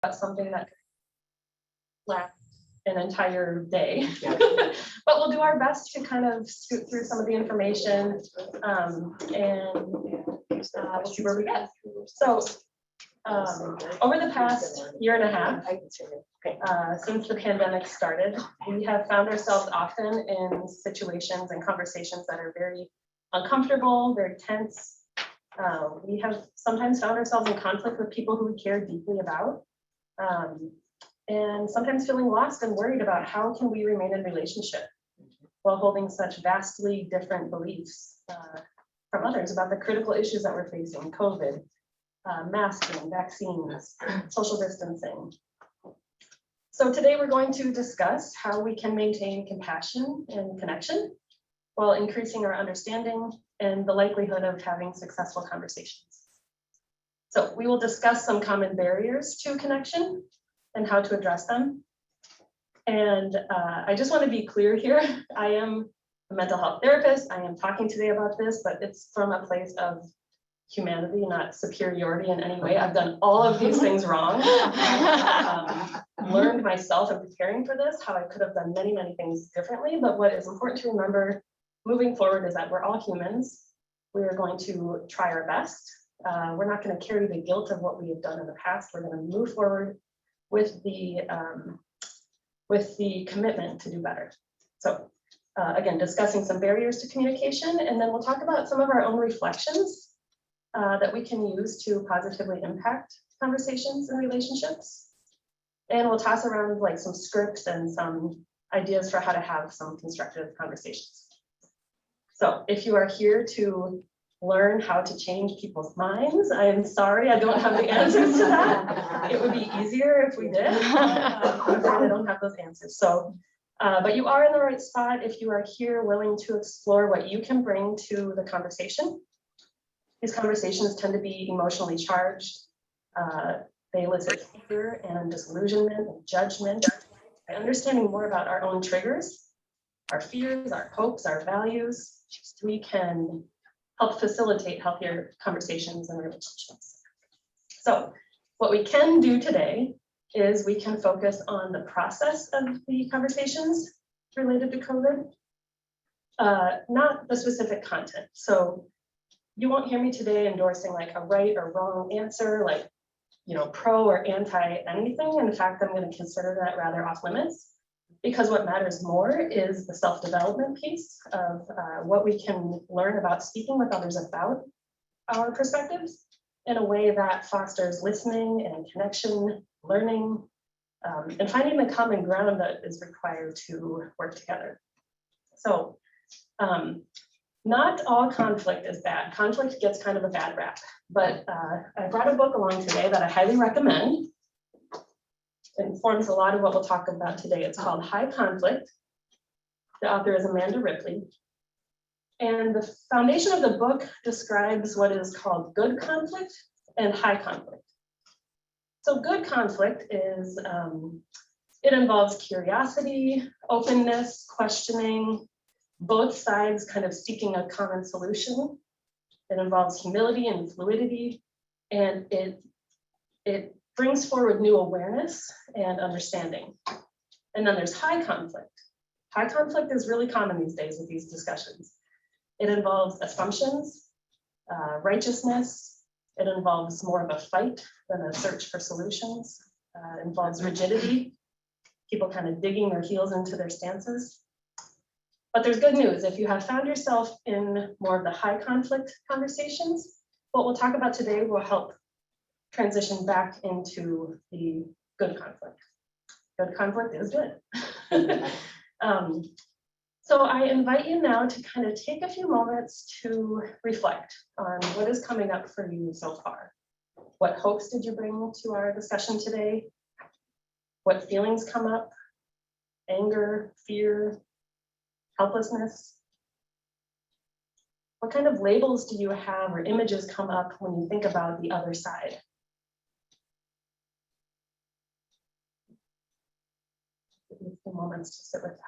That's something that could last an entire day. But we'll do our best to kind of scoot through some of the information and we'll see where we get. So over the past year and a half, since the pandemic started, we have found ourselves often in situations and conversations that are very uncomfortable, very tense. We have sometimes found ourselves in conflict with people who we care deeply about, and sometimes feeling lost and worried about how can we remain in relationship while holding such vastly different beliefs from others about the critical issues that we're facing: COVID, masking, vaccines, social distancing. So today we're going to discuss how we can maintain compassion and connection while increasing our understanding and the likelihood of having successful conversations. So we will discuss some common barriers to connection and how to address them. And I just want to be clear here, I am a mental health therapist. I am talking today about this, but it's from a place of humanity, not superiority in any way. I've done all of these things wrong. Learned myself in preparing for this how I could have done many, many things differently. But what is important to remember moving forward is that we're all humans. We are going to try our best. We're not going to carry the guilt of what we have done in the past. We're going to move forward with the commitment to do better. So again, discussing some barriers to communication, and then we'll talk about some of our own reflections that we can use to positively impact conversations and relationships. And we'll toss around like some scripts and some ideas for how to have some constructive conversations. So if you are here to learn how to change people's minds, I am sorry, I don't have the answers to that. It would be easier if we did. I'm afraid I don't have those answers. So, but you are in the right spot if you are here willing to explore what you can bring to the conversation. These conversations tend to be emotionally charged. They elicit fear and disillusionment and judgment. By understanding more about our own triggers, our fears, our hopes, our values, we can help facilitate healthier conversations and relationships. So what we can do today is we can focus on the process of the conversations related to COVID, not the specific content. So you won't hear me today endorsing like a right or wrong answer, like, you know, pro or anti anything. In fact, I'm going to consider that rather off limits, because what matters more is the self-development piece of what we can learn about speaking with others about our perspectives in a way that fosters listening and connection, learning, and finding the common ground that is required to work together. So not all conflict is bad. Conflict gets kind of a bad rap, but I brought a book along today that I highly recommend. It informs a lot of what we'll talk about today. It's called High Conflict. The author is Amanda Ripley. And the foundation of the book describes what is called good conflict and high conflict. So good conflict is, it involves curiosity, openness, questioning, both sides kind of seeking a common solution. It involves humility and fluidity, and it brings forward new awareness and understanding. And then there's high conflict. High conflict is really common these days with these discussions. It involves assumptions, righteousness. It involves more of a fight than a search for solutions. It involves rigidity, people kind of digging their heels into their stances. But there's good news. If you have found yourself in more of the high conflict conversations, what we'll talk about today will help transition back into the good conflict. Good conflict is good. So I invite you now to kind of take a few moments to reflect on what is coming up for you so far. What hopes did you bring to our discussion today? What feelings come up? Anger, fear, helplessness? What kind of labels do you have or images come up when you think about the other side? Give me a few moments to sit with that.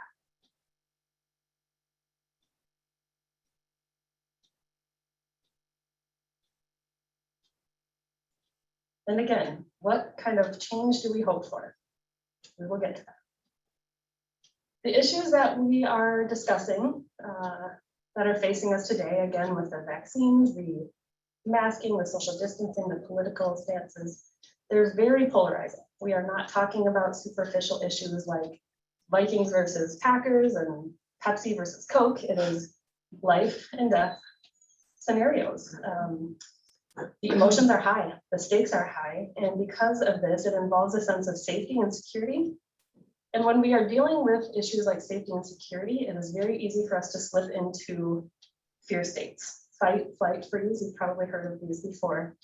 And again, What kind of change do we hope for? We will get to that. The issues that we are discussing that are facing us today, again, with the vaccines, the masking, the social distancing, the political stances, they're very polarizing. We are not talking about superficial issues like Vikings versus Packers and Pepsi versus Coke. It is life and death scenarios. The emotions are high, the stakes are high, and because of this, it involves a sense of safety and security. And when we are dealing with issues like safety and security, it is very easy for us to slip into fear states. Fight, flight, freeze, you've probably heard of these before.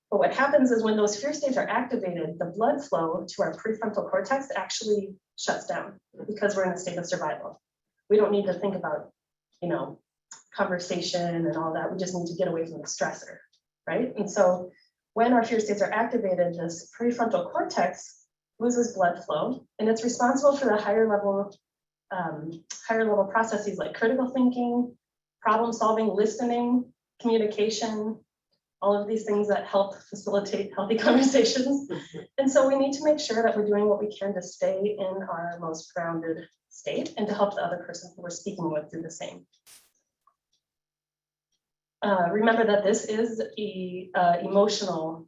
But what happens is when those fear states are activated, the blood flow to our prefrontal cortex actually shuts down because we're in a state of survival. We don't need to think about, conversation and all that. We just need to get away from the stressor, right? And so when our fear states are activated, this prefrontal cortex loses blood flow, and it's responsible for the higher level processes like critical thinking, problem solving, listening, communication, all of these things that help facilitate healthy conversations. And so we need to make sure that we're doing what we can to stay in our most grounded state and to help the other person who we're speaking with do the same. Remember that this is a emotional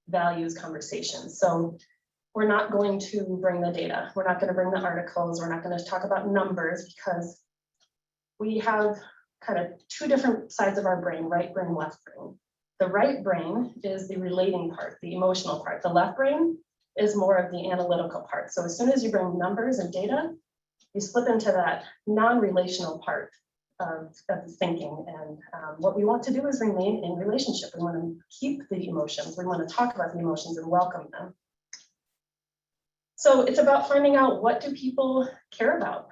values conversation. So we're not going to bring the data. We're not going to bring the articles. We're not going to talk about numbers because we have kind of two different sides of our brain, right brain, left brain. The right brain is the relating part, the emotional part. The left brain is more of the analytical part. So as soon as you bring numbers and data, you slip into that non-relational part of thinking. And what we want to do is remain in relationship. We want to keep the emotions. We want to talk about the emotions and welcome them. So it's about finding out, what do people care about?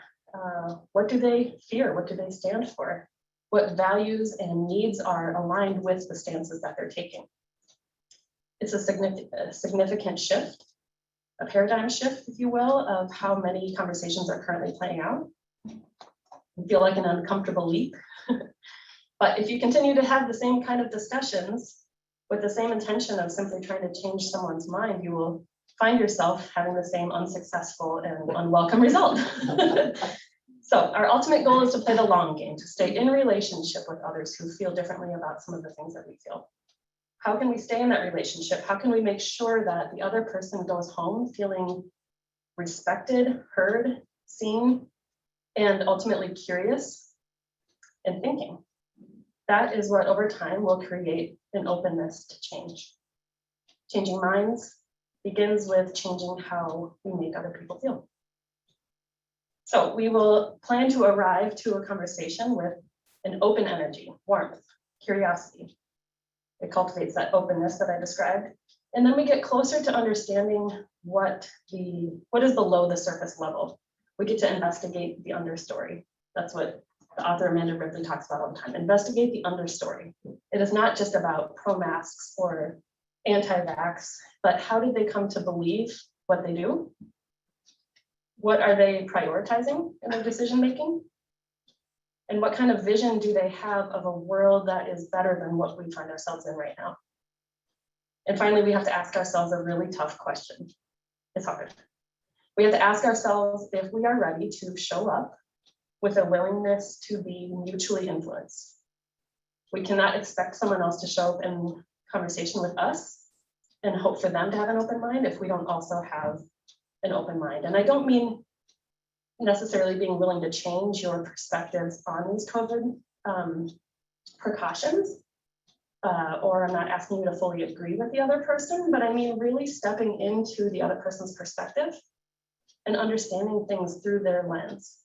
What do they fear? What do they stand for? What values and needs are aligned with the stances that they're taking? It's a significant shift, a paradigm shift, if you will, of how many conversations are currently playing out. I feel like an uncomfortable leap. But if you continue to have the same kind of discussions with the same intention of simply trying to change someone's mind, you will find yourself having the same unsuccessful and unwelcome result. So our ultimate goal is to play the long game, to stay in relationship with others who feel differently about some of the things that we feel. How can we stay in that relationship? How can we make sure that the other person goes home feeling respected, heard, seen, and ultimately curious and thinking? That is what over time will create an openness to change. Changing minds begins with changing how we make other people feel. So we will plan to arrive to a conversation with an open energy, warmth, curiosity. It cultivates that openness that I described. And then we get closer to understanding what is below the surface level. We get to investigate the understory. That's what the author Amanda Ripley talks about all the time. Investigate the understory. It is not just about pro-masks or anti-vax, but how did they come to believe what they do? What are they prioritizing in their decision making? And what kind of vision do they have of a world that is better than what we find ourselves in right now? And finally, we have to ask ourselves a really tough question. It's hard. We have to ask ourselves if we are ready to show up with a willingness to be mutually influenced. We cannot expect someone else to show up in conversation with us and hope for them to have an open mind if we don't also have an open mind. And I don't mean necessarily being willing to change your perspectives on these COVID precautions, or I'm not asking you to fully agree with the other person, but I mean really stepping into the other person's perspective and understanding things through their lens.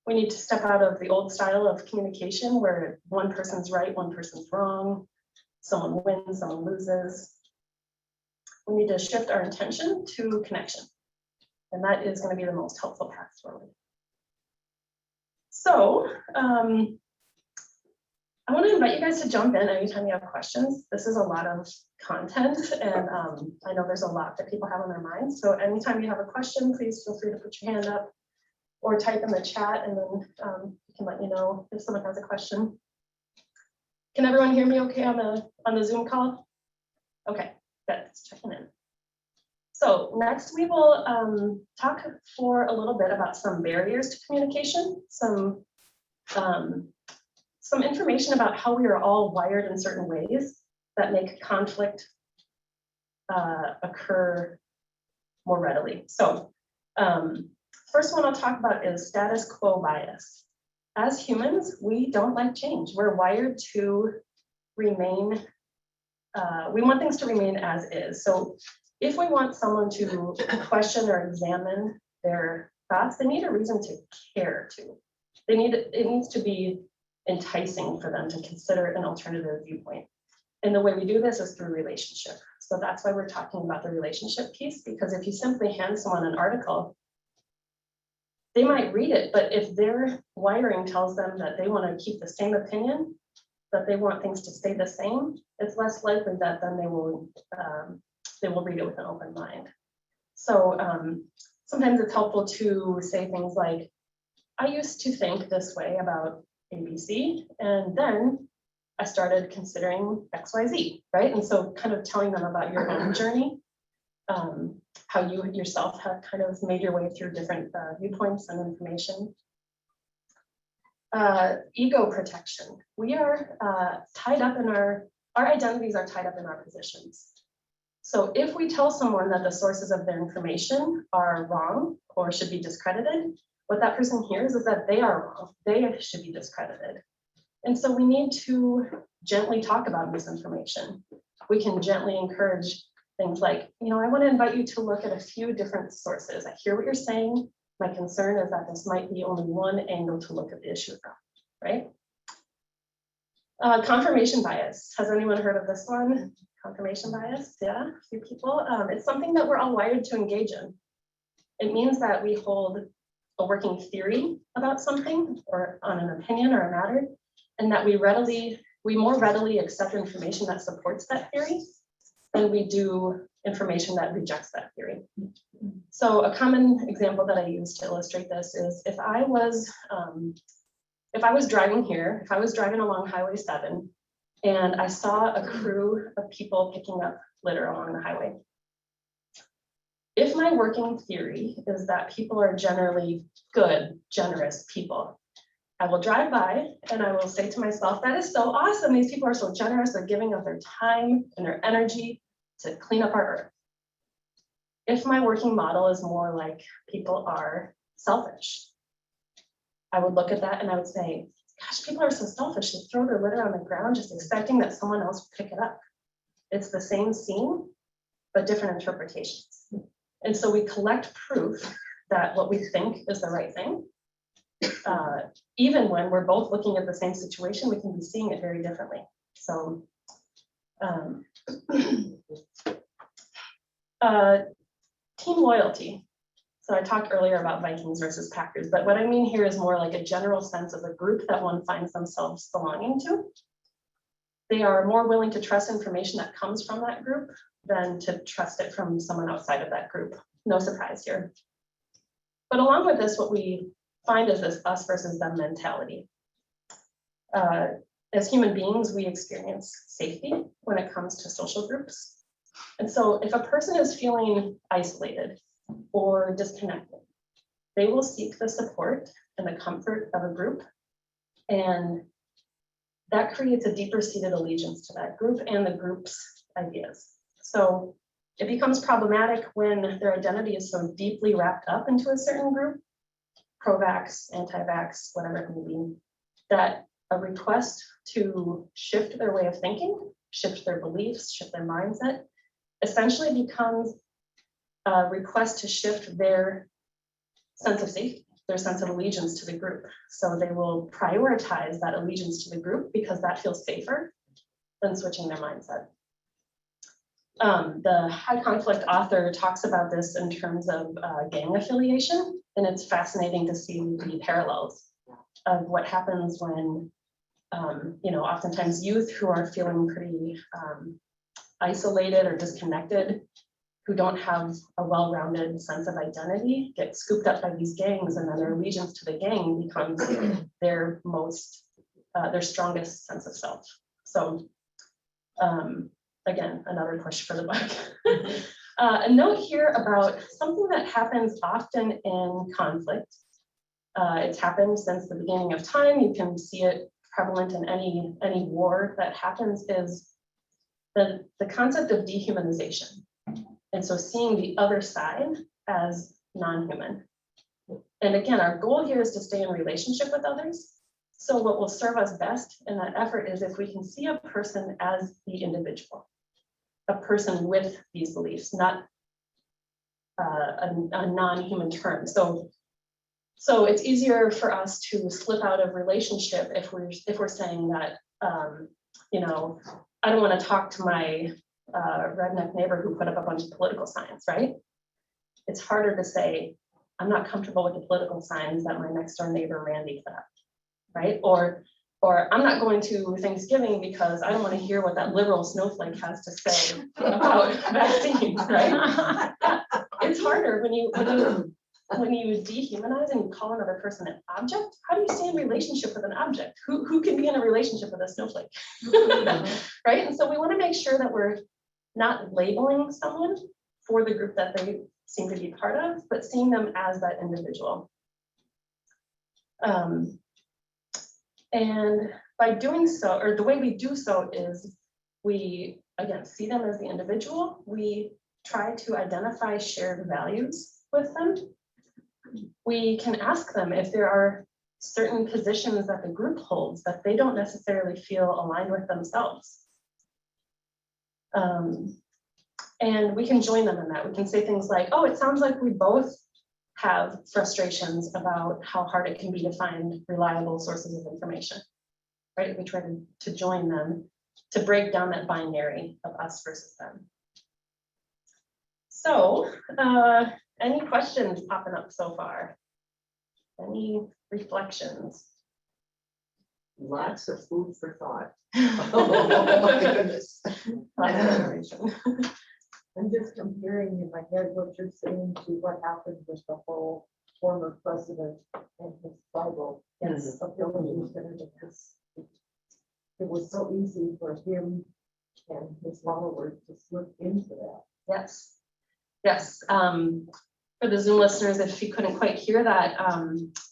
We need to step out of the old style of communication where one person's right, one person's wrong, someone wins, someone loses. We need to shift our intention to connection. And that is going to be the most helpful path forward. So I want to invite you guys to jump in anytime you have questions. This is a lot of content, and I know there's a lot that people have on their minds. So anytime you have a question, please feel free to put your hand up or type in the chat, and then you can let me know if someone has a question. Can everyone hear me okay on the Zoom call? Okay, that's checking in. So next we will talk for a little bit about some barriers to communication, some information about how we are all wired in certain ways that make conflict occur more readily. So first one I'll talk about is status quo bias. As humans, we don't like change. We're wired to remain, we want things to remain as is. So if we want someone to question or examine their thoughts, they need a reason to care to. It needs to be enticing for them to consider an alternative viewpoint. And the way we do this is through relationship. So that's why we're talking about the relationship piece, because if you simply hand someone an article, they might read it, but if their wiring tells them that they want to keep the same opinion, that they want things to stay the same, it's less likely that then they will read it with an open mind. So sometimes it's helpful to say things like, I used to think this way about ABC, and then I started considering XYZ, right? And so kind of telling them about your own journey, how you yourself have kind of made your way through different viewpoints and information. Ego protection. We are tied up in our identities are tied up in our positions. So if we tell someone that the sources of their information are wrong or should be discredited, what that person hears is that they are wrong, they should be discredited. And so we need to gently talk about misinformation. We can gently encourage things like, I want to invite you to look at a few different sources. I hear what you're saying. My concern is that this might be only one angle to look at the issue from, right? Confirmation bias. Has anyone heard of this one? Confirmation bias, yeah, a few people. It's something that we're all wired to engage in. It means that we hold a working theory about something or on an opinion or a matter, and that we more readily accept information that supports that theory than we do information that rejects that theory. So a common example that I use to illustrate this is if I was driving here, if I was driving along Highway 7 and I saw a crew of people picking up litter along the highway. If my working theory is that people are generally good, generous people, I will drive by and I will say to myself, that is so awesome. These people are so generous. They're giving up their time and their energy to clean up our earth. If my working model is more like people are selfish, I would look at that and I would say, gosh, people are so selfish. They throw their litter on the ground just expecting that someone else will pick it up. It's the same scene, but different interpretations. And so we collect proof that what we think is the right thing. Even when we're both looking at the same situation, we can be seeing it very differently. So team loyalty. So I talked earlier about Vikings versus Packers, but what I mean here is more like a general sense of a group that one finds themselves belonging to. They are more willing to trust information that comes from that group than to trust it from someone outside of that group. No surprise here. But along with this, what we find is this us versus them mentality. As human beings, we experience safety when it comes to social groups. And so if a person is feeling isolated or disconnected, they will seek the support and the comfort of a group. And that creates a deeper seated allegiance to that group and the group's ideas. So it becomes problematic when their identity is so deeply wrapped up into a certain group, pro-vax, anti-vax, whatever it may be, that a request to shift their way of thinking, shift their beliefs, shift their mindset, essentially becomes a request to shift their sense of safety, their sense of allegiance to the group. So they will prioritize that allegiance to the group because that feels safer than switching their mindset. The high conflict author talks about this in terms of gang affiliation, and it's fascinating to see the parallels of what happens when, oftentimes youth who are feeling pretty isolated or disconnected, who don't have a well-rounded sense of identity, get scooped up by these gangs, and then their allegiance to the gang becomes their strongest sense of self. So Again, another push for the book. A note here about something that happens often in conflict. It's happened since the beginning of time. You can see it prevalent in any war that happens, is the concept of dehumanization. And so seeing the other side as non-human. And again, our goal here is to stay in relationship with others. So what will serve us best in that effort is if we can see a person as the individual, a person with these beliefs, not a non-human term. So it's easier for us to slip out of relationship if we're saying that, you know, I don't want to talk to my redneck neighbor who put up a bunch of political signs, right? It's harder to say, I'm not comfortable with the political signs that my next door neighbor Randy put up, right? Or I'm not going to Thanksgiving because I don't want to hear what that liberal snowflake has to say about vaccines, right? It's harder when you dehumanize and you call another person an object. How do you stay in relationship with an object? Who can be in a relationship with a snowflake? Right? And so we want to make sure that we're not labeling someone for the group that they seem to be part of, but seeing them as that individual. And by doing so, or the way we do so is we, again, see them as the individual. We try to identify shared values with them. We can ask them if there are certain positions that the group holds that they don't necessarily feel aligned with themselves. And we can join them in that. We can say things like, oh, it sounds like we both have frustrations about how hard it can be to find reliable sources of information, right? We try to join them to break down that binary of us versus them. So, any questions popping up so far? Any reflections? Lots of food for thought. Oh my goodness. Lots of information. I'm just comparing in my head what you're saying to what happened with the whole former president and his Bible. Yes. Abilities and everything else. It was so easy for him and his followers to slip into that. Yes. Yes. For the Zoom listeners, if you couldn't quite hear that,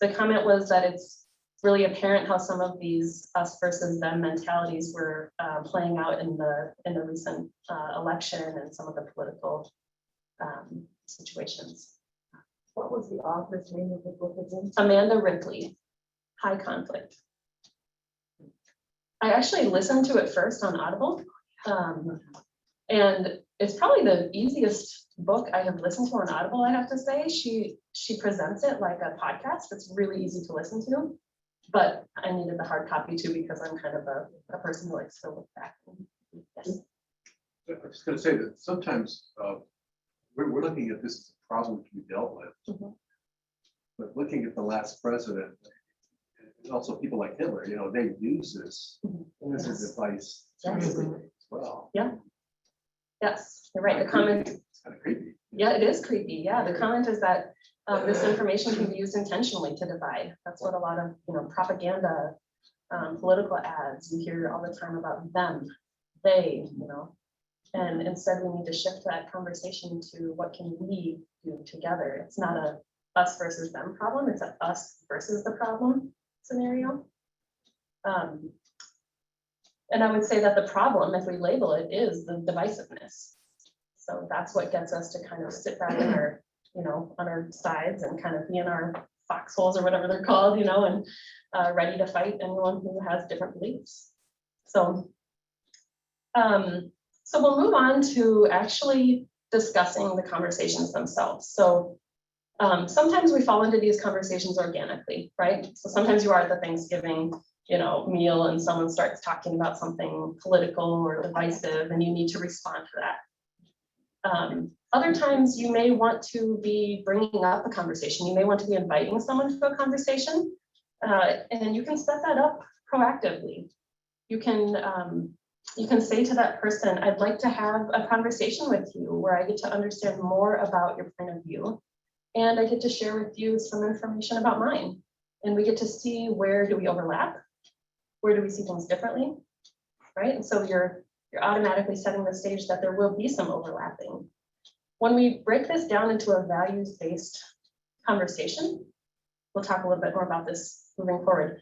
the comment was that it's really apparent how some of these us versus them mentalities were playing out in the recent election and some of the political situations. What was the author's name of the book again? Amanda Ripley, High Conflict. I actually listened to it first on Audible, and it's probably the easiest book I have listened to on Audible, I have to say. She presents it like a podcast. It's really easy to listen to. But I needed the hard copy too because I'm kind of a person who likes to look back. Yes. I was going to say that sometimes we're looking at this as a problem to be dealt with. Mhm. But looking at the last president, and also people like Hitler, you know, they use this as Yes. advice Yes. as well. Yes, you're right. The comment, It's kind of creepy. yeah, it is creepy. Yeah, the comment is that this information can be used intentionally to divide. That's what a lot of propaganda, political ads, you hear all the time about them, they, and instead we need to shift that conversation to what can we do together. It's not a us versus them problem, it's a us versus the problem scenario. And I would say that the problem, if we label it, is the divisiveness. So that's what gets us to kind of sit back in our, on our sides and kind of be in our foxholes or whatever they're called, and ready to fight anyone who has different beliefs. So, so we'll move on to actually discussing the conversations themselves. So sometimes we fall into these conversations organically, right? So sometimes you are at the Thanksgiving meal and someone starts talking about something political or divisive and you need to respond to that. Other times you may want to be bringing up a conversation. You may want to be inviting someone to a conversation and you can set that up proactively. You can say to that person, I'd like to have a conversation with you where I get to understand more about your point of view and I get to share with you some information about mine. And we get to see where do we overlap? Where do we see things differently, right? And so you're you're automatically setting the stage that there will be some overlapping. When we break this down into a values-based conversation, we'll talk a little bit more about this moving forward.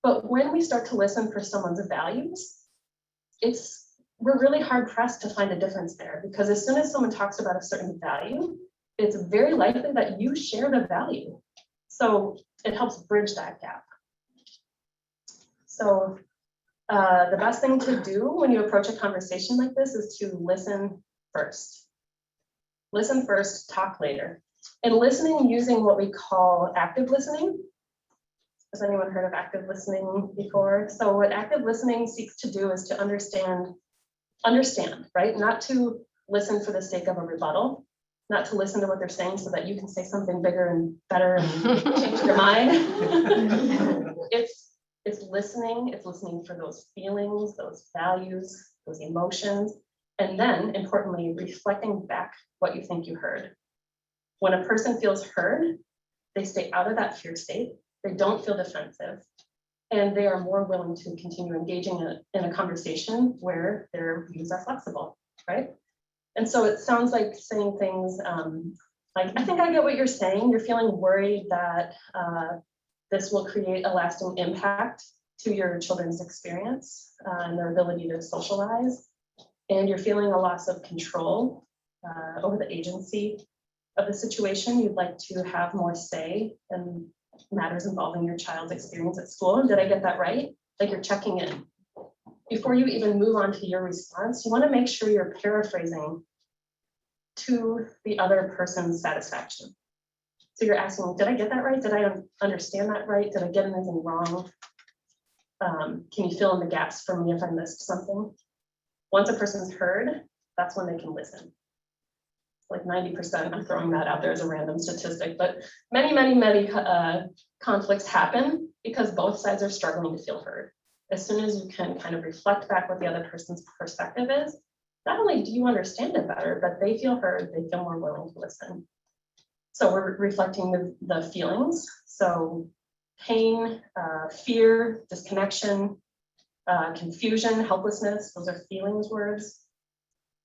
But when we start to listen for someone's values, we're really hard pressed to find a difference there, because as soon as someone talks about a certain value, it's very likely that you share the value. So it helps bridge that gap. So the best thing to do when you approach a conversation like this is to listen first. Listen first, talk later. And listening using what we call active listening. Has anyone heard of active listening before? So what active listening seeks to do is to understand, right? Not to listen for the sake of a rebuttal, not to listen to what they're saying so that you can say something bigger and better and change their mind. It's listening for those feelings, those values, those emotions, and then importantly, reflecting back what you think you heard. When a person feels heard, they stay out of that fear state, they don't feel defensive, and they are more willing to continue engaging in a conversation where their views are flexible, right? And so it sounds like saying things like, I think I get what you're saying. You're feeling worried that this will create a lasting impact to your children's experience and their ability to socialize. And you're feeling a loss of control over the agency of the situation. You'd like to have more say in matters involving your child's experience at school. Did I get that right? Like you're checking in. Before you even move on to your response, you want to make sure you're paraphrasing to the other person's satisfaction. So you're asking, did I get that right? Did I understand that right? Did I get anything wrong? Can you fill in the gaps for me if I missed something? Once a person's heard, that's when they can listen. Like 90%, I'm throwing that out there as a random statistic, but many conflicts happen because both sides are struggling to feel heard. As soon as you can kind of reflect back what the other person's perspective is, not only do you understand it better, but they feel heard, they feel more willing to listen. So we're reflecting the feelings. So pain, fear, disconnection, confusion, helplessness, those are feelings words.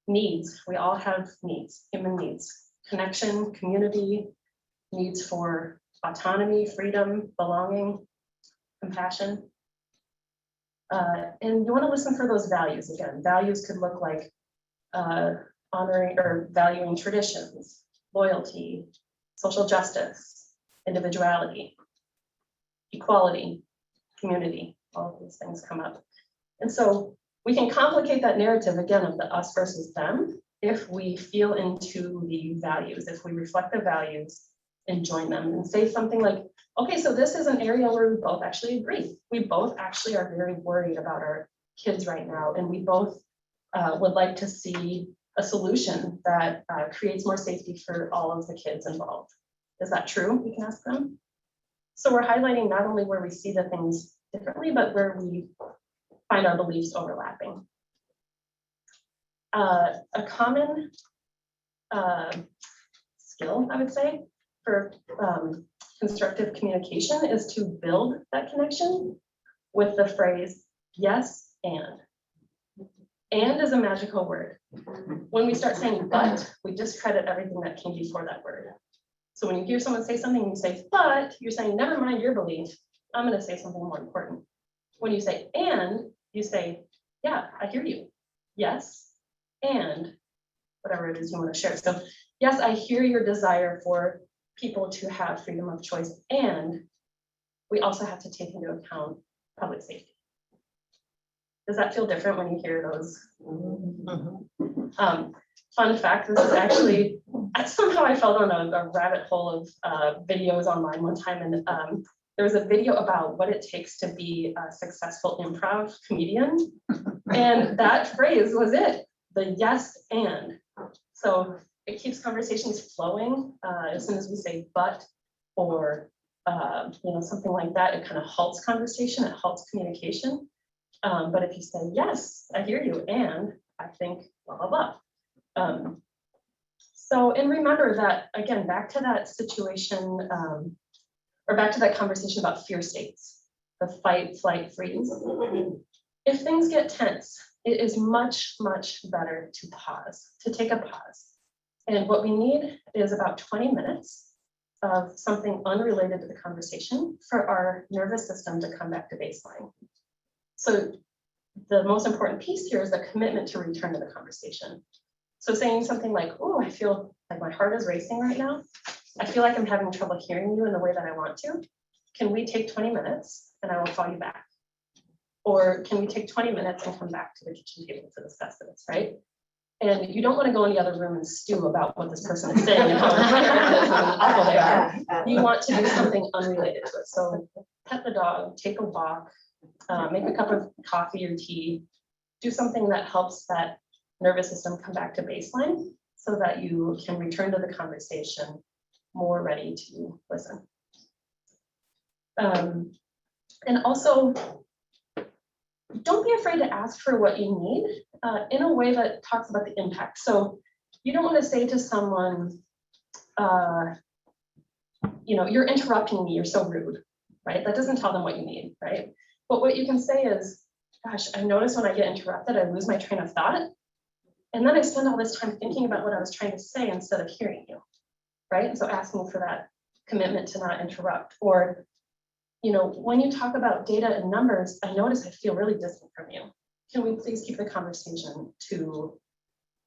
Needs, we all have needs, human needs. Connection, community, needs for autonomy, freedom, belonging, compassion. And you want to listen for those values. Again, values could look like honoring or valuing traditions, loyalty, social justice, individuality, equality, community, all of these things come up. And so we can complicate that narrative again of the us versus them if we feel into the values, if we reflect the values and join them and say something like, okay, so this is an area where we both actually agree. We both actually are very worried about our kids right now, and we both would like to see a solution that creates more safety for all of the kids involved. Is that true? We can ask them. So we're highlighting not only where we see the things differently, but where we find our beliefs overlapping. A common skill, I would say, for constructive communication is to build that connection with the phrase, yes, and. And is a magical word. When we start saying but, we discredit everything that came before that word. So when you hear someone say something, you say, but, you're saying, never mind your belief, I'm going to say something more important. When you say and, you say, yeah, I hear you. Yes, and whatever it is you want to share. So yes, I hear your desire for people to have freedom of choice, and we also have to take into account public safety. Does that feel different when you hear those? Fun fact, this is actually, somehow I fell down a rabbit hole of videos online one time, and there was a video about what it takes to be a successful improv comedian. And that phrase was it, the yes and. So it keeps conversations flowing. As soon as we say but or something like that, it kind of halts conversation, it halts communication. But if you say, yes, I hear you, and I think blah, blah, blah. And remember that, again, back to that situation, or back to that conversation about fear states, the fight, flight, freeze. If things get tense, it is much, much better to pause, to take a pause. And what we need is about 20 minutes of something unrelated to the conversation for our nervous system to come back to baseline. So the most important piece here is the commitment to return to the conversation. So saying something like, oh, I feel like my heart is racing right now. I feel like I'm having trouble hearing you in the way that I want to. Can we take 20 minutes and I will call you back? Or can we take 20 minutes and come back to the kitchen table to discuss this, right? And you don't want to go in the other room and stew about what this person is saying and how awful they are. You want to do something unrelated to it. So pet the dog, take a walk, make a cup of coffee or tea, do something that helps that nervous system come back to baseline so that you can return to the conversation more ready to listen. And also, don't be afraid to ask for what you need in a way that talks about the impact. So you don't want to say to someone, you're interrupting me, you're so rude, right? That doesn't tell them what you need, right? But what you can say is, gosh, I notice when I get interrupted, I lose my train of thought. And then I spend all this time thinking about what I was trying to say instead of hearing you, right? So asking for that commitment to not interrupt. Or, when you talk about data and numbers, I notice I feel really distant from you. Can we please keep the conversation to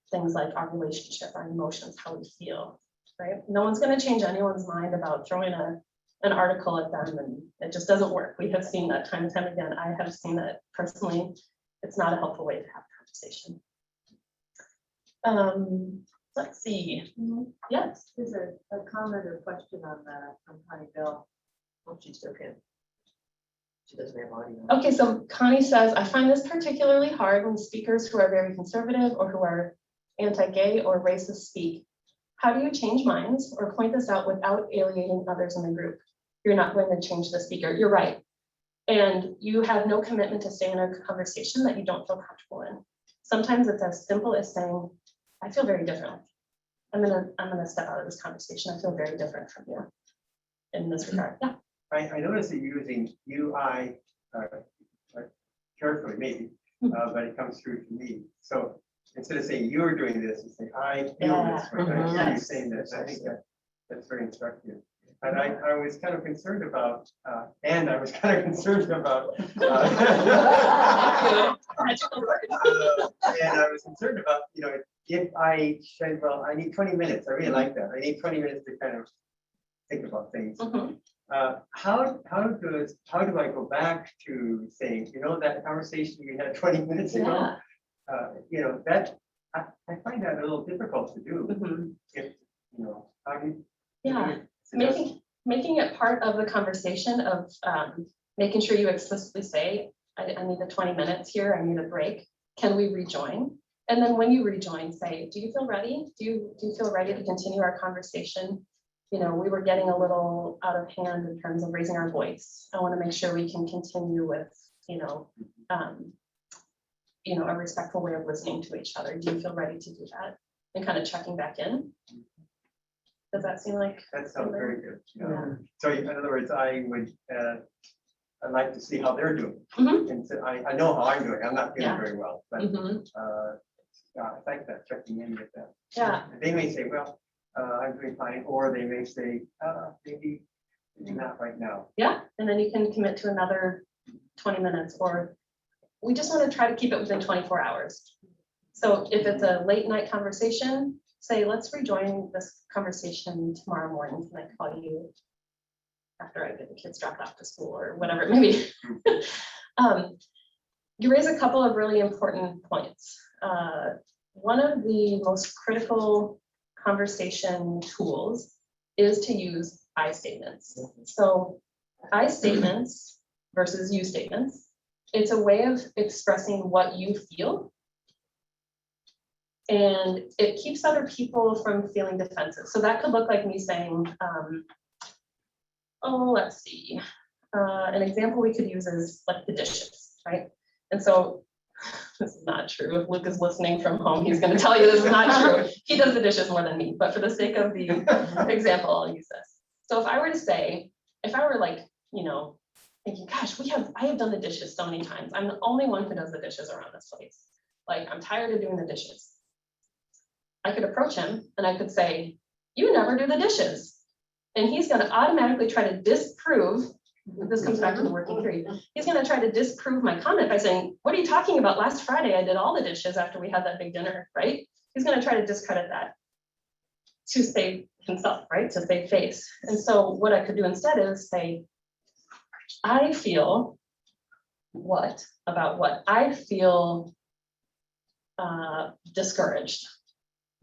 things like our relationship, our emotions, how we feel, right? No one's going to change anyone's mind about throwing an article at them, and it just doesn't work. We have seen that time and time again. I have seen that personally. It's not a helpful way to have a conversation. Let's see. Yes. There's a comment or question on Connie Bell. Oh, she still can. She doesn't have audio. Okay, so Connie says, I find this particularly hard when speakers who are very conservative or who are anti-gay or racist speak. How do you change minds or point this out without alienating others in the group? You're not going to change the speaker. You're right. And you have no commitment to stay in a conversation that you don't feel comfortable in. Sometimes it's as simple as saying, I feel very different. I'm gonna step out of this conversation. I feel very different from you in this regard. Yeah. I noticed that you're using UI carefully, maybe, but it comes through to me. So instead of saying you're doing this, you say I feel this. Right? I hear you saying this. I think that's very instructive. And I was kind of concerned about, and I was concerned about if I said, well, I need 20 minutes. I really like that. I need 20 minutes to kind of think about things. How do I go back to saying, that conversation we had 20 minutes ago? That I find that a little difficult to do. If how do you making it part of the conversation of making sure you explicitly say, I need the 20 minutes here, I need a break. Can we rejoin? And then when you rejoin, say, do you feel ready? Do you feel ready to continue our conversation? We were getting a little out of hand in terms of raising our voice. I want to make sure we can continue with, a respectful way of listening to each other. Do you feel ready to do that? And kind of checking back in. Does that seem like? That sounds very good. So in other words, I'd like to see how they're doing. And so I know how I'm doing. I'm not feeling very well, but I like that, checking in with them. Yeah. And they may say, well, I'm doing fine, or they may say, maybe not right now. Yeah, and then you can commit to another 20 minutes, or we just want to try to keep it within 24 hours. So if it's a late night conversation, say, let's rejoin this conversation tomorrow morning. Can I call you after I get the kids dropped off to school or whatever it may be? You raise a couple of really important points. One of the most critical conversation tools is to use I statements. So I statements versus you statements, it's a way of expressing what you feel. And it keeps other people from feeling defensive. So that could look like me saying, let's see. An example we could use is like the dishes, right? And so this is not true. If Luke is listening from home, he's going to tell you this is not true. He does the dishes more than me, but for the sake of the example, I'll use this. So if I were to say, if I were like, thinking, gosh, I have done the dishes so many times. I'm the only one who does the dishes around this place. like, I'm tired of doing the dishes. I could approach him and I could say, you never do the dishes. And he's gonna automatically try to disprove, this comes back to the working theory. He's gonna try to disprove my comment by saying, what are you talking about? Last Friday, I did all the dishes after we had that big dinner, right? He's gonna try to discredit that to save himself, right? To save face. And so what I could do instead is say, I feel what about what? I feel discouraged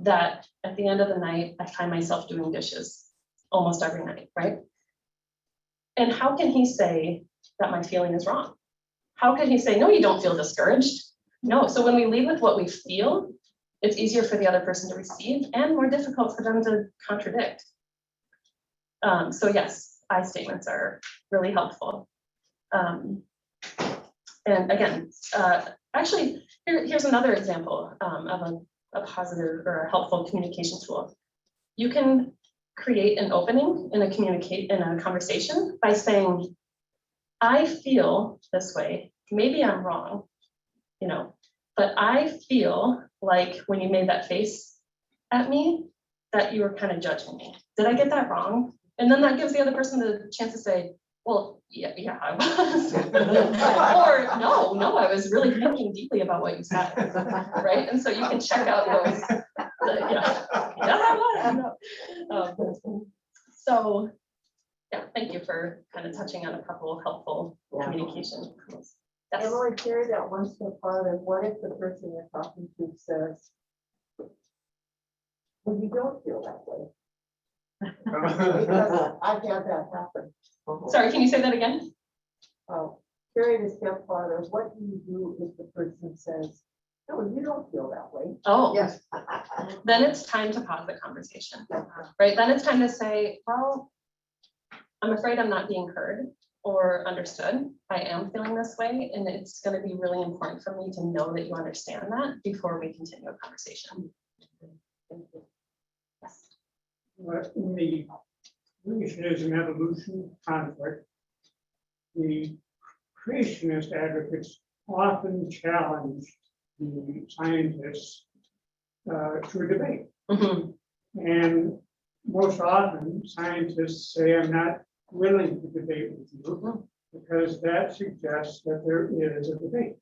that at the end of the night, I find myself doing dishes almost every night, right? And how can he say that my feeling is wrong? How can he say, no, you don't feel discouraged? No, so when we lead with what we feel, it's easier for the other person to receive and more difficult for them to contradict. So yes, I statements are really helpful. And again, actually, here's another example of a positive or a helpful communication tool. You can create an opening in a conversation by saying, I feel this way, maybe I'm wrong, you know, but I feel like when you made that face at me, that you were kind of judging me. Did I get that wrong? And then that gives the other person the chance to say, well, yeah, I was. Or no, I was really thinking deeply about what you said, right? And so you can check out those, I know. So, yeah, thank you for kind of touching on a couple of helpful communication tools. Yes. Emily, carry that one step farther. What if the person you're talking to says, well, you don't feel that way? Because I've had that happen. Sorry, can you say that again? Oh, carry it a step farther. What do you do if the person says, no, you don't feel that way? Oh, Yes. then it's time to pause the conversation, right? Then it's time to say, well, I'm afraid I'm not being heard or understood. I am feeling this way, and it's going to be really important for me to know that you understand that before we continue a conversation. Yes. In the creationism evolution conflict, the creationist advocates often challenge the scientists to a debate. Mhm. And most often, scientists say, I'm not willing to debate with you because that suggests that there is a debate.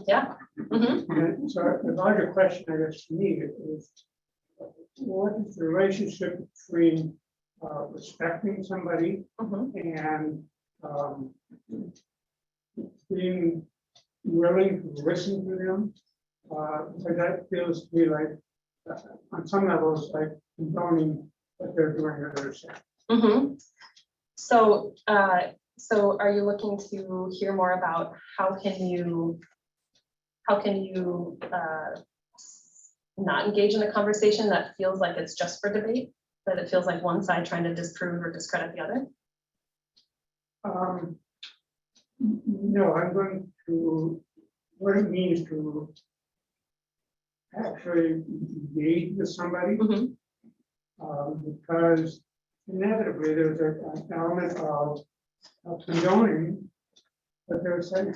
Yeah. Mhm. And so the larger question, I guess, to me is, what is the relationship between respecting somebody Mhm. and being willing to listen to them? So that feels to me like, on some levels, like condoning what they're doing or they're saying. Mhm. So, so are you looking to hear more about how can you not engage in a conversation that feels like it's just for debate, that it feels like one side trying to disprove or discredit the other? No, I'm going to, what it means to actually engage with somebody, Mhm. because inevitably there's an element of condoning what they're saying.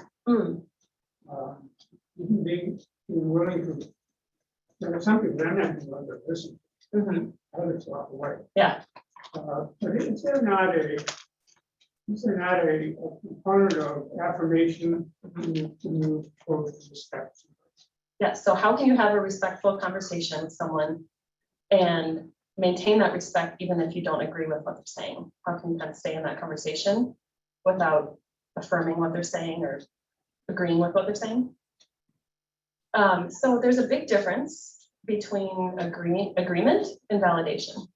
Even being willing to, there are some people that I'm not going to listen, Mhm. others walk away. Yeah. But is there not a component of affirmation to move towards respect? Yeah, so how can you have a respectful conversation with someone and maintain that respect even if you don't agree with what they're saying? How can you kind of stay in that conversation without affirming what they're saying or agreeing with what they're saying? So there's a big difference between agreement and validation.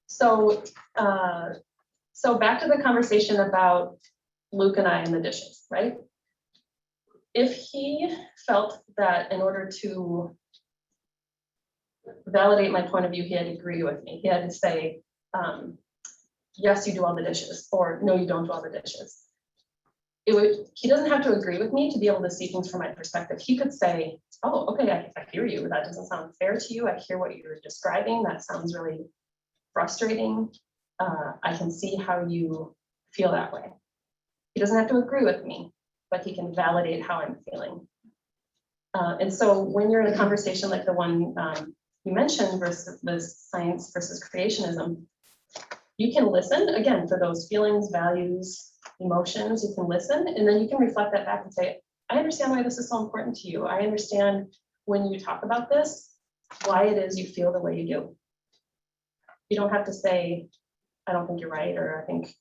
So, so back to the conversation about Luke and I and the dishes, right? If he felt that in order to validate my point of view, he had to agree with me. He had to say, yes, you do all the dishes, or no, you don't do all the dishes. He doesn't have to agree with me to be able to see things from my perspective. He could say, oh, okay, I hear you. That doesn't sound fair to you. I hear what you're describing. That sounds really frustrating. I can see how you feel that way. He doesn't have to agree with me, but he can validate how I'm feeling. And so when you're in a conversation like the one you mentioned versus the science versus creationism, you can listen again for those feelings, values, emotions. You can listen, and then you can reflect that back and say, I understand why this is so important to you. I understand when you talk about this, why it is you feel the way you do. You don't have to say, I don't think you're right, or I think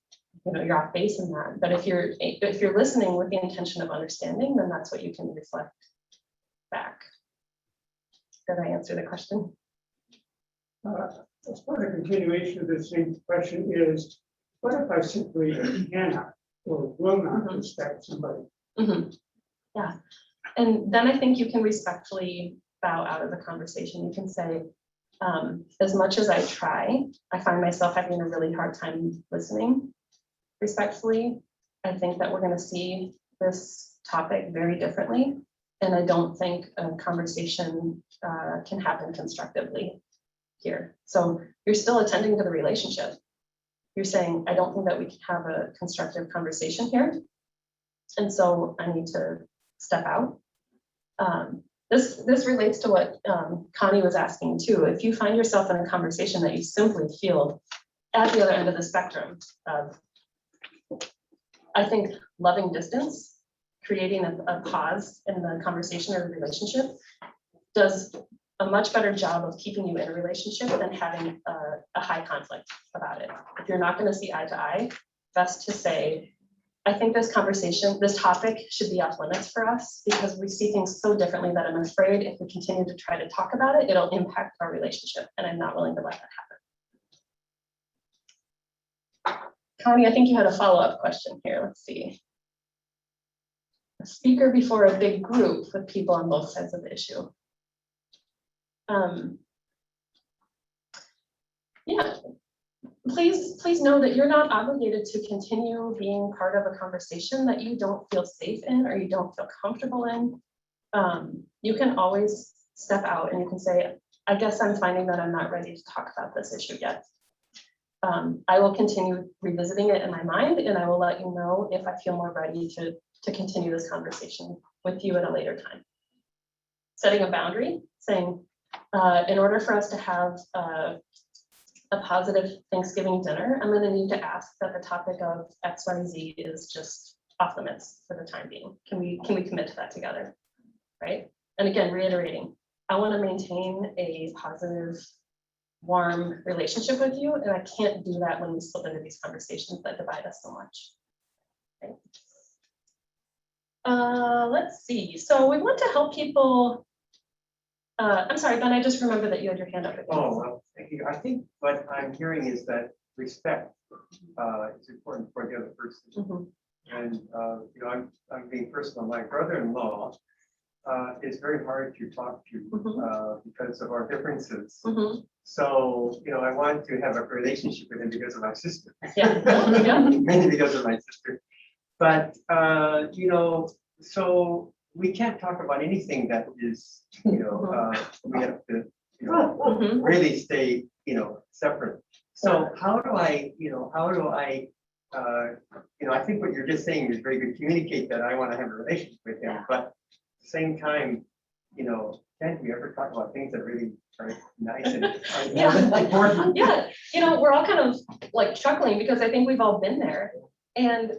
you're off base in that. But if you're listening with the intention of understanding, then that's what you can reflect back. Did I answer the question? As part of the continuation of the same question is, what if I simply cannot or will not respect somebody? Yeah, and then I think you can respectfully bow out of the conversation. You can say, as much as I try, I find myself having a really hard time listening respectfully. I think that we're going to see this topic very differently, and I don't think a conversation can happen constructively here. So you're still attending to the relationship. You're saying, I don't think that we can have a constructive conversation here, and so I need to step out. This relates to what Connie was asking too. If you find yourself in a conversation that you simply feel at the other end of the spectrum of, I think, loving distance, creating a pause in the conversation or the relationship does a much better job of keeping you in a relationship than having a high conflict about it. If you're not going to see eye to eye, best to say, I think this conversation, this topic should be off limits for us because we see things so differently that I'm afraid if we continue to try to talk about it, it'll impact our relationship, and I'm not willing to let that happen. Connie, I think you had a follow-up question here. Let's see. A speaker before a big group with people on both sides of the issue. Yeah. Please know that you're not obligated to continue being part of a conversation that you don't feel safe in or you don't feel comfortable in. You can always step out and you can say, I guess I'm finding that I'm not ready to talk about this issue yet. I will continue revisiting it in my mind, and I will let you know if I feel more ready to continue this conversation with you at a later time. Setting a boundary, saying, in order for us to have a positive Thanksgiving dinner, I'm going to need to ask that the topic of XYZ is just off limits for the time being. Can we commit to that together, right? And again, reiterating, I want to maintain a positive, warm relationship with you, and I can't do that when we slip into these conversations that divide us so much. Okay. Let's see. So we want to help people. I'm sorry, Ben, I just remembered that you had your hand up. Oh, well, thank you. I think what I'm hearing is that respect is important for the other person. And I'm being personal. My brother-in-law is very hard to talk to because of our differences. So, I want to have a relationship with him because of my sister. Yeah. Mainly because of my sister. But, so we can't talk about anything that is, we have to, really stay, separate. So how do I, I think what you're just saying is very good. Communicate that I want to have a relationship with him, but at the same time, can't we ever talk about things that really are nice and important? Yeah, we're all kind of like chuckling because I think we've all been there. And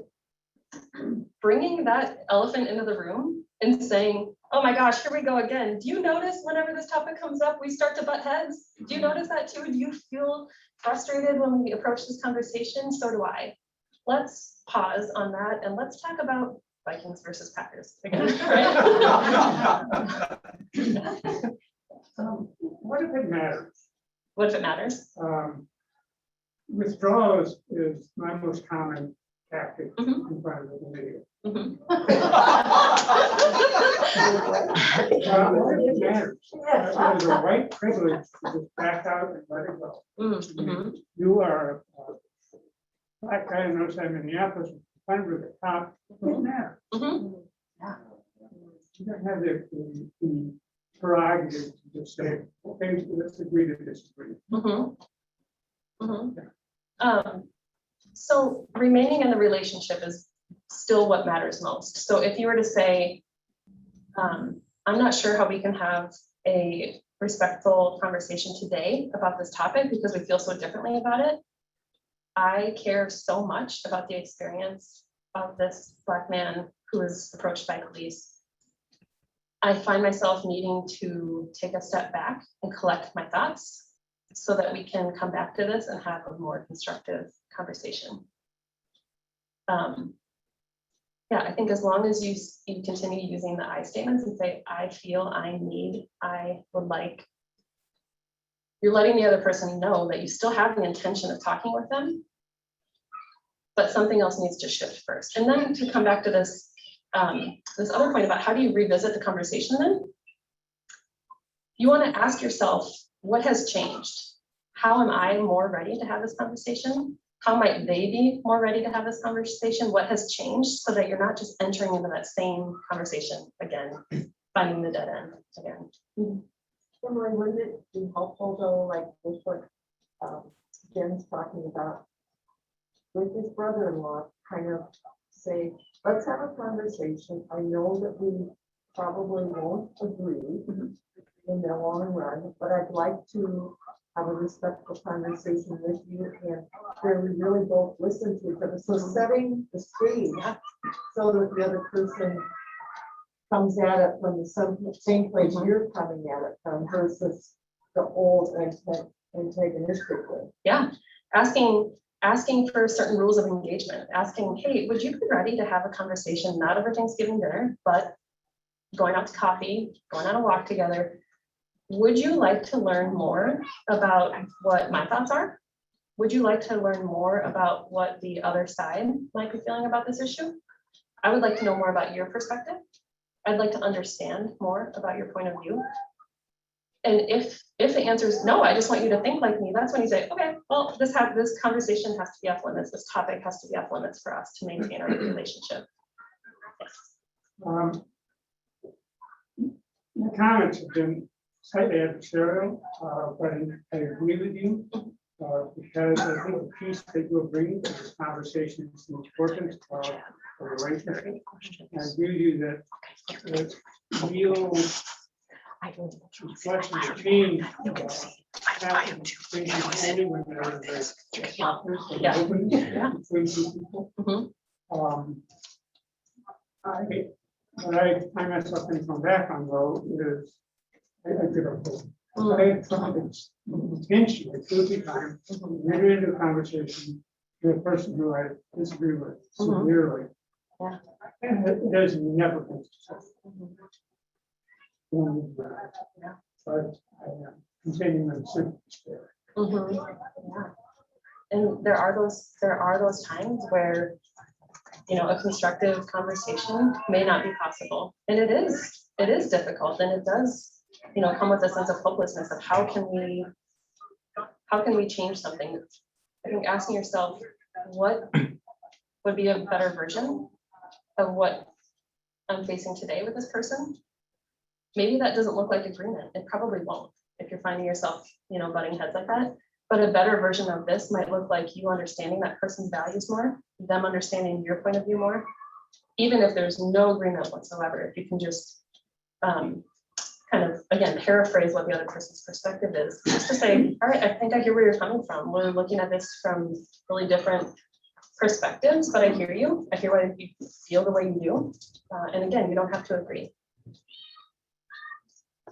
bringing that elephant into the room and saying, oh my gosh, here we go again. Do you notice whenever this topic comes up, we start to butt heads? Do you notice that too? Do you feel frustrated when we approach this conversation? So do I. Let's pause on that and let's talk about Vikings versus Packers again, right? What if it matters? What if it matters? Withdrawal is my most common tactic in front of the video. What if it matters? There's a white privilege to just back out and let it go. You are a black guy in northside Minneapolis, under the top. It doesn't matter. You don't have the prerogative to just say, okay, let's agree to disagree. So remaining in the relationship is still what matters most. So if you were to say, I'm not sure how we can have a respectful conversation today about this topic because we feel so differently about it. I care so much about the experience of this Black man who was approached by police. I find myself needing to take a step back and collect my thoughts so that we can come back to this and have a more constructive conversation. Yeah, I think as long as you continue using the I statements and say, I feel, I need, I would like, you're letting the other person know that you still have the intention of talking with them, but something else needs to shift first. And then to come back to this, this other point about how do you revisit the conversation then? You want to ask yourself, what has changed? How am I more ready to have this conversation? How might they be more ready to have this conversation? What has changed so that you're not just entering into that same conversation again, finding the dead end again. Emily, wouldn't it be helpful though, like with what Jen's talking about, with his brother-in-law, kind of say, let's have a conversation. I know that we probably won't agree in the long run, but I'd like to have a respectful conversation with you and where we really both listen to each other. So setting the stage so that the other person comes at it from the same place you're coming at it from versus the old antagonistic way. Yeah, asking for certain rules of engagement, asking, hey, would you be ready to have a conversation, not over Thanksgiving dinner, but going out to coffee, going on a walk together? Would you like to learn more about what my thoughts are? Would you like to learn more about what the other side might be feeling about this issue? I would like to know more about your perspective. I'd like to understand more about your point of view. And if the answer is no, I just want you to think like me, that's when you say, okay, well, this conversation has to be off limits. This topic has to be off limits for us to maintain our relationship. The comments have been slightly adversarial, but I agree with you because I think the piece that you'll bring to this conversation is important for the relationship. I agree with you that real reflection or change happens only when there is a softness and openness between two people. What I find myself in some background though is I give a hope. I try to intentionally through the time enter into a conversation with a person who I disagree with severely. And it has never been successful. But I am continuing in simple And there are those times where, you know, a constructive conversation may not be possible. And it is difficult, and it does, you know, come with a sense of hopelessness of how can we change something? I think asking yourself, what would be a better version of what I'm facing today with this person? Maybe that doesn't look like agreement. It probably won't if you're finding yourself, you know, butting heads like that. But a better version of this might look like you understanding that person's values more, them understanding your point of view more, even if there's no agreement whatsoever. If you can just kind of, again, paraphrase what the other person's perspective is, just to say, all right, I think I hear where you're coming from. We're looking at this from really different perspectives, but I hear you. I hear why you feel the way you do. And again, you don't have to agree.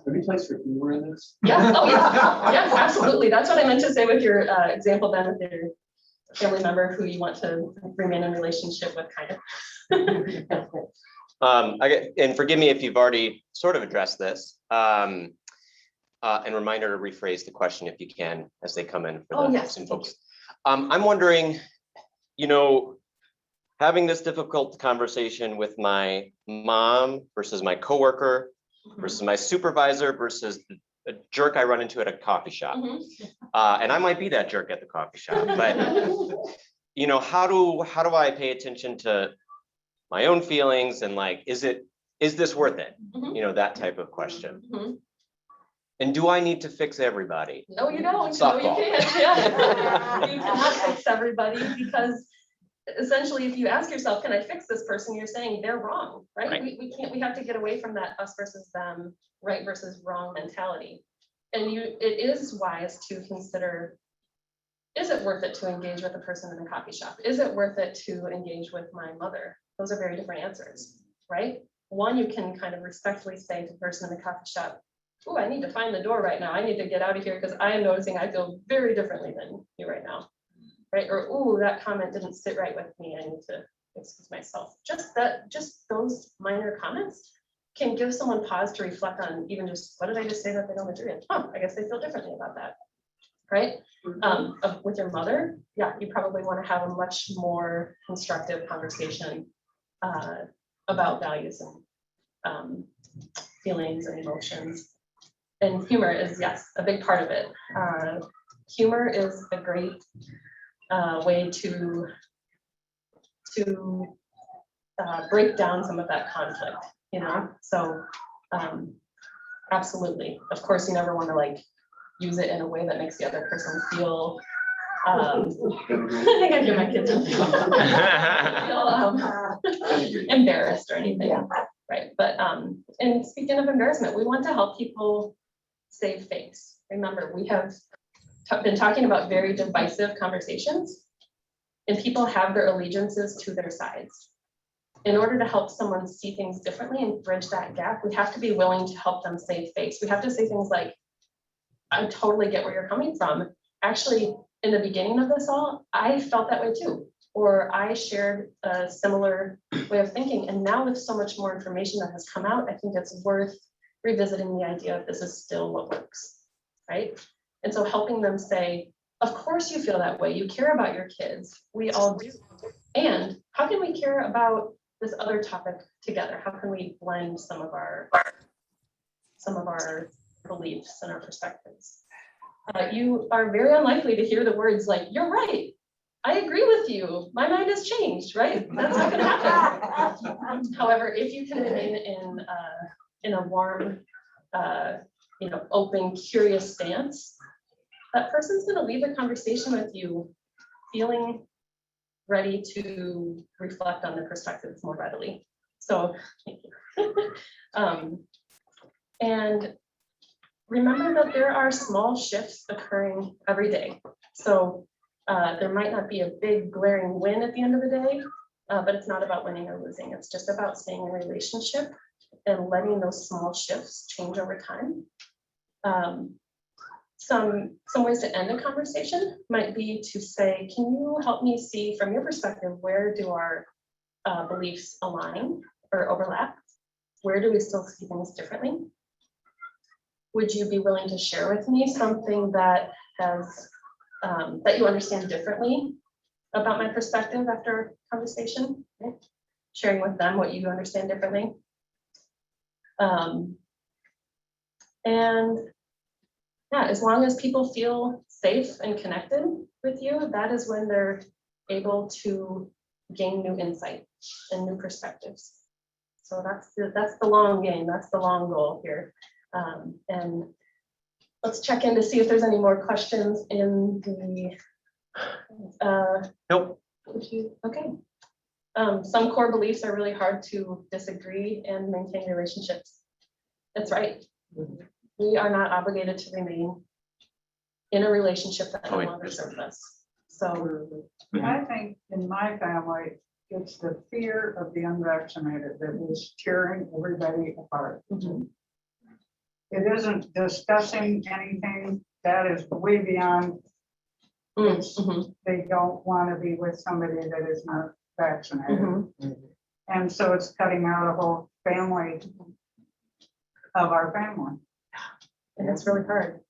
Any place for humor in this? Yeah, oh yeah, yes, absolutely. That's what I meant to say with your example then with your family member who you want to remain in relationship with, kind of. And forgive me if you've already sort of addressed this. And reminder to rephrase the question if you can as they come in for some folks. I'm wondering, you know, having this difficult conversation with my mom versus my coworker versus my supervisor versus a jerk I run into at a coffee shop. And I might be that jerk at the coffee shop, but you know, how do I pay attention to my own feelings and like, is this worth it? You know, that type of question. And do I need to fix everybody? No, you don't. Softball. No, you can't. Yeah. You cannot fix everybody because essentially, if you ask yourself, can I fix this person? You're saying they're wrong, right? Right. We can't, we have to get away from that us versus them, right versus wrong mentality. And it is wise to consider, is it worth it to engage with a person in a coffee shop? Is it worth it to engage with my mother? Those are very different answers, right? One, you can kind of respectfully say to the person in the coffee shop, oh, I need to find the door right now. I need to get out of here because I am noticing I feel very differently than you right now, right? Or, oh, that comment didn't sit right with me. I need to excuse myself. Just those minor comments can give someone pause to reflect on even just, what did I just say that they don't agree with? Oh, I guess they feel differently about that, right? With your mother, yeah, you probably want to have a much more constructive conversation about values and feelings and emotions. And humor is, yes, a big part of it. Humor is a great way to break down some of that conflict, you know? So absolutely. Of course, you never want to like use it in a way that makes the other person feel I think I hear my kids feel embarrassed or anything, right? But and speaking of embarrassment, we want to help people save face. Remember, we have been talking about very divisive conversations, and people have their allegiances to their sides. In order to help someone see things differently and bridge that gap, we have to be willing to help them save face. We have to say things like, I totally get where you're coming from. Actually, in the beginning of this all, I felt that way too. Or I shared a similar way of thinking. And now with so much more information that has come out, I think it's worth revisiting the idea of this is still what works, right? And so helping them say, of course you feel that way. You care about your kids. We all do. And how can we care about this other topic together? How can we blend some of our beliefs and our perspectives? You are very unlikely to hear the words like, you're right. I agree with you. My mind has changed, right? That's not going to happen. However, if you can remain in a warm, open, curious stance, that person's going to leave the conversation with you feeling ready to reflect on the perspectives more readily. So, thank you. And remember that there are small shifts occurring every day. So there might not be a big glaring win at the end of the day, but it's not about winning or losing. It's just about staying in a relationship and letting those small shifts change over time. Some ways to end a conversation might be to say, can you help me see from your perspective, where do our beliefs align or overlap? Where do we still see things differently? Would you be willing to share with me something that has that you understand differently about my perspective after conversation? Right? Sharing with them what you understand differently. And yeah, as long as people feel safe and connected with you, that is when they're able to gain new insight and new perspectives. So that's the long game. That's the long goal here. And let's check in to see if there's any more questions in the. Nope. Okay. Some core beliefs are really hard to disagree and maintain relationships. That's right. We are not obligated to remain in a relationship that no longer serves us. So I think in my family, it's the fear of the unvaccinated that is tearing everybody apart. mm-hmm. It isn't discussing anything that is way beyond. Mm-hmm. They don't want to be with somebody that is not vaccinated. Mm-hmm. And so it's cutting out a whole family of our family. And it's really hard.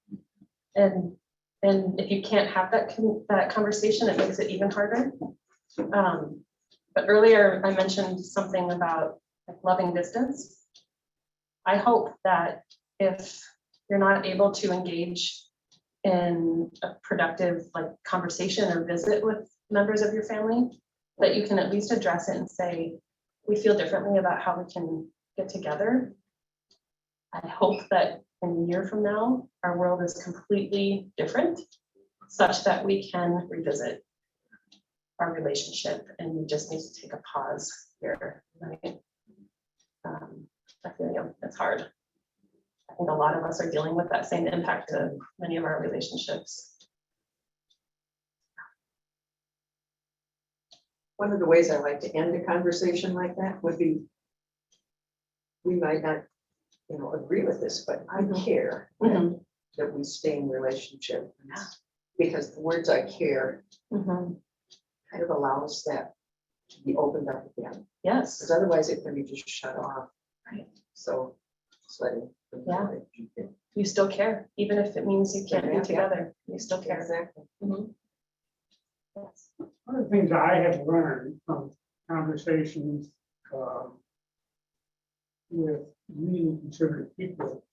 And if you can't have that conversation, it makes it even harder. But earlier I mentioned something about like loving distance. I hope that if you're not able to engage in a productive like conversation or visit with members of your family, that you can at least address it and say, we feel differently about how we can get together. I hope that in a year from now, our world is completely different, such that we can revisit. our relationship, and you just need to take a pause here, right? I feel you, it's hard. I think a lot of us are dealing with that same impact of many of our relationships. One of the ways I like to end a conversation like that would be, we might not, agree with this, but I care Mhm. that we stay in relationship. Because the words I care Mhm. kind of allows that to be opened up again, Yes, because otherwise it can be just shut off. Right. So, just letting. them know Yeah. that you can- you still care, even if it means you can't be Yeah. together, you still care. Exactly. Mhm. Yes. One of the things I have learned from conversations with really considerate people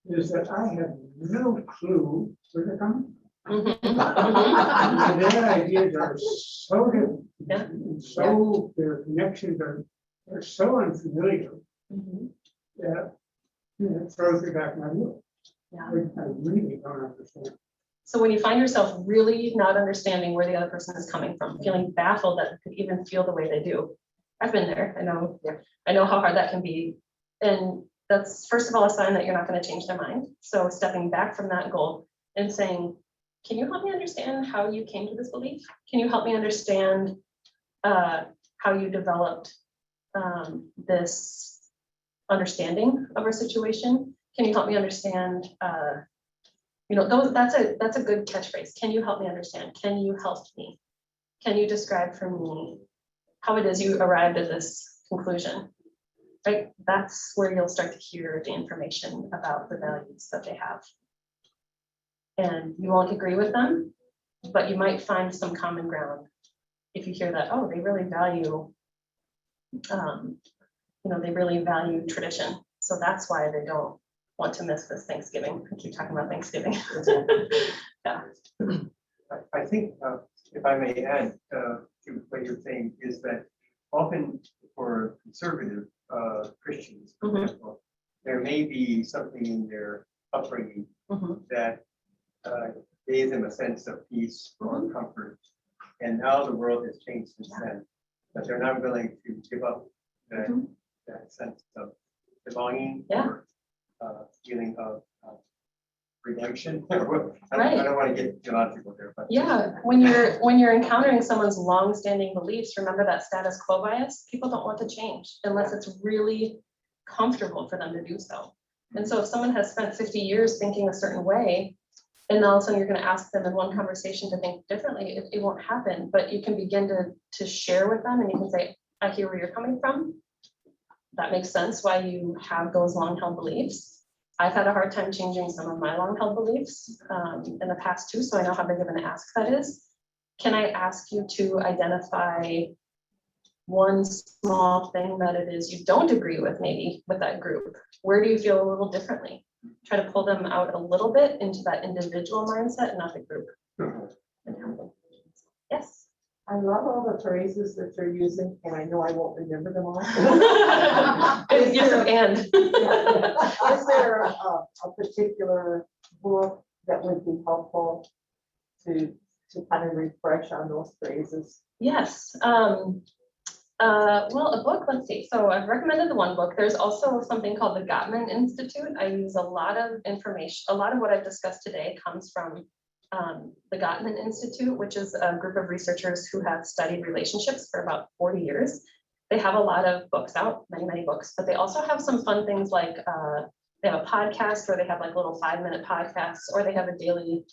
is that I have no clue where they're coming from. Mhm. And their ideas are so different. Yeah. And so their connections are so unfamiliar Mhm. that it throws me back my wheel. Yeah. I really don't understand. So when you find yourself really not understanding where the other person is coming from, feeling baffled that you could even feel the way they do. I've been there, I know. Yeah. I know how hard that can be. And that's first of all a sign that you're not going to change their mind. So stepping back from that goal and saying, can you help me understand how you came to this belief? Can you help me understand how you developed this understanding of our situation? Can you help me understand that's a good catchphrase. Can you help me understand? Can you help me? Can you describe for me how it is you arrived at this conclusion? Right? That's where you'll start to hear the information about the values that they have. And you won't agree with them, but you might find some common ground if you hear that, oh, they really value, they really value tradition. So that's why they don't want to miss this Thanksgiving. I keep talking about Thanksgiving. Yeah. I think, if I may add to what you're saying, is that often for conservative Christians, for Mhm. example, there may be something in their upbringing Mhm. that gave them a sense of peace or comfort. And now the world has changed since then, but they're not willing to give up that, Mhm. that sense of belonging Yeah. or feeling of redemption. I Right. don't want to get theological there, but. Yeah, when you're encountering someone's long-standing beliefs, remember that status quo bias. People don't want to change unless it's really comfortable for them to do so. And so if someone has spent 50 years thinking a certain way, and all of a sudden you're going to ask them in one conversation to think differently, it won't happen. But you can begin to share with them, and you can say, I hear where you're coming from. That makes sense why you have those long-held beliefs. I've had a hard time changing some of my long-held beliefs in the past too, so I know how big of an ask that is. Can I ask you to identify one small thing that it is you don't agree with, maybe with that group? Where do you feel a little differently? Try to pull them out a little bit into that individual mindset, not the group. Yes. I love all the phrases that you're using, and I know I won't remember them all. Yes, and. Is there a particular book that would be helpful to kind of refresh on those phrases? Yes. Well, a book, let's see. So I've recommended the one book. There's also something called the Gottman Institute. I use a lot of information. A lot of what I've discussed today comes from the Gottman Institute, which is a group of researchers who have studied relationships for about 40 years. They have a lot of books out, many books, but they also have some fun things like they have a podcast where they have like little 5-minute podcasts, or they have a daily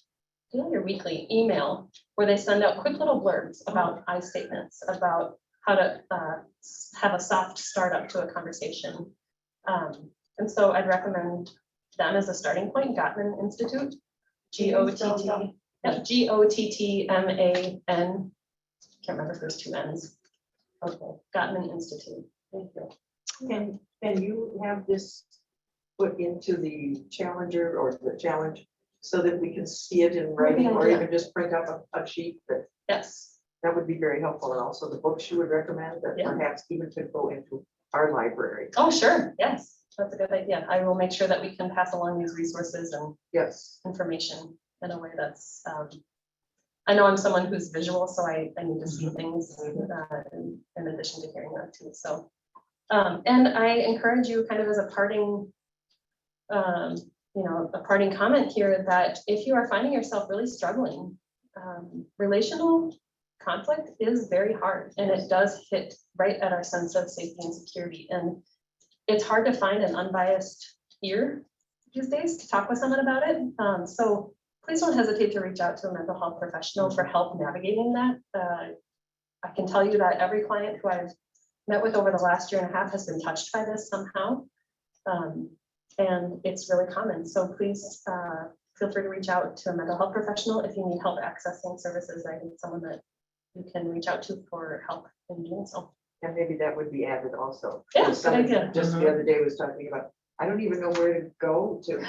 or weekly email where they send out quick little blurbs about I statements, about how to have a soft startup to a conversation. And so I'd recommend them as a starting point, Gottman Institute. Gottman. Can't remember if there's 2 N's. Okay, Gottman Institute. Thank you. Can you have this put into the challenger or the challenge so that we can see it in writing, or idea. even just print up a sheet? Yes. That would be very helpful. And also the books you would recommend that Yeah. perhaps even could go into our library. Oh, sure. Yes, that's a good idea. I will make sure that we can pass along these resources and Yes. information in a way that's I know I'm someone who's visual, so I need to see things in addition to hearing them too. So, and I encourage you kind of as a parting, a parting comment here that if you are finding yourself really struggling, relational conflict is very hard, and it does hit right at our sense of safety and security. And it's hard to find an unbiased ear these days to talk with someone about it. So please don't hesitate to reach out to a mental health professional for help navigating that. I can tell you that every client who I've met with over the last year and a half has been touched by this somehow. And it's really common. So please feel free to reach out to a mental health professional if you need help accessing services. I need someone that you can reach out to for help in doing so. And maybe that would be added also. Yeah, Because somebody good idea. just the other day was talking about, I don't even know where to go to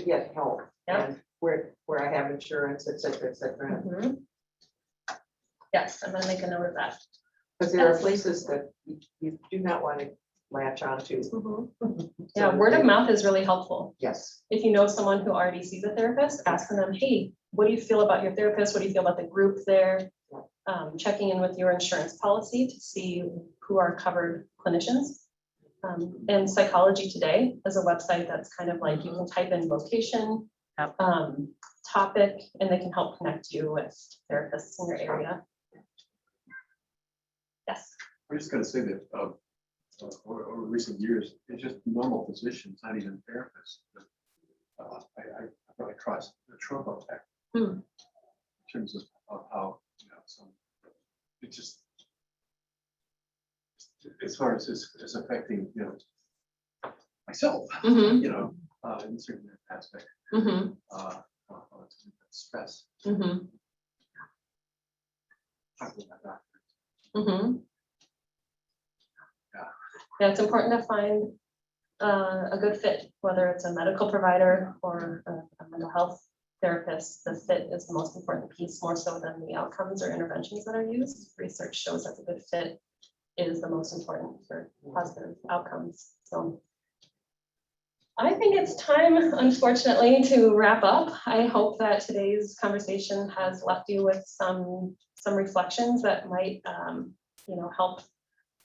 get help. Yep. And where I have insurance, et cetera, et cetera. Mhm. Yes, I'm gonna make a note of that. Because there are places that you do not want to latch onto. Yeah, word of mouth is really helpful. Yes. If you know someone who already sees a therapist, asking them, hey, what do you feel about your therapist? What do you feel about the group there? Checking in with your insurance policy to see who are covered clinicians. And Psychology Today is a website that's kind of like you can type in location, topic, and they can help connect you with therapists in your area. Yes. I'm just gonna say that over recent years, it's just normal physicians, not even therapists. I really crossed the tropo tech in terms of how, some, it just, as far as it's affecting, myself, in certain aspect, stress. Talking about that. Yeah, it's important to find a good fit, whether it's a medical provider or a mental health therapist. The fit is the most important piece, more so than the outcomes or interventions that are used. Research shows that the good fit is the most important for positive outcomes. So I think it's time, unfortunately, to wrap up. I hope that today's conversation has left you with some reflections that might help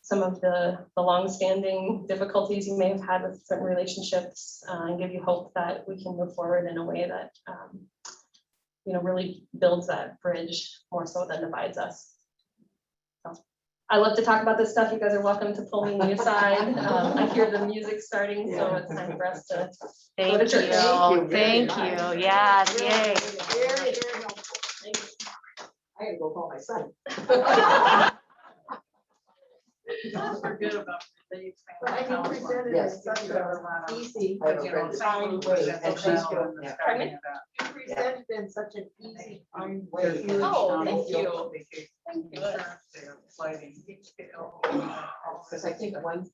some of the longstanding difficulties you may have had with certain relationships, and give you hope that we can move forward in a way that really builds that bridge more so than divides us. So, I love to talk about this stuff. You guys are welcome to pull me aside. I hear the music starting, so it's time for us to go to church. Thank you. Yes, yay. Very, very helpful. I gotta go call my son. Don't forget about the But I think presented in Yes. such a easy, I have a friend kind way. and she's good. You Pardon me? presented in such an easy, kind way. Oh, thank you. Thank you. Because I think one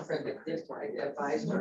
friend that did advise her.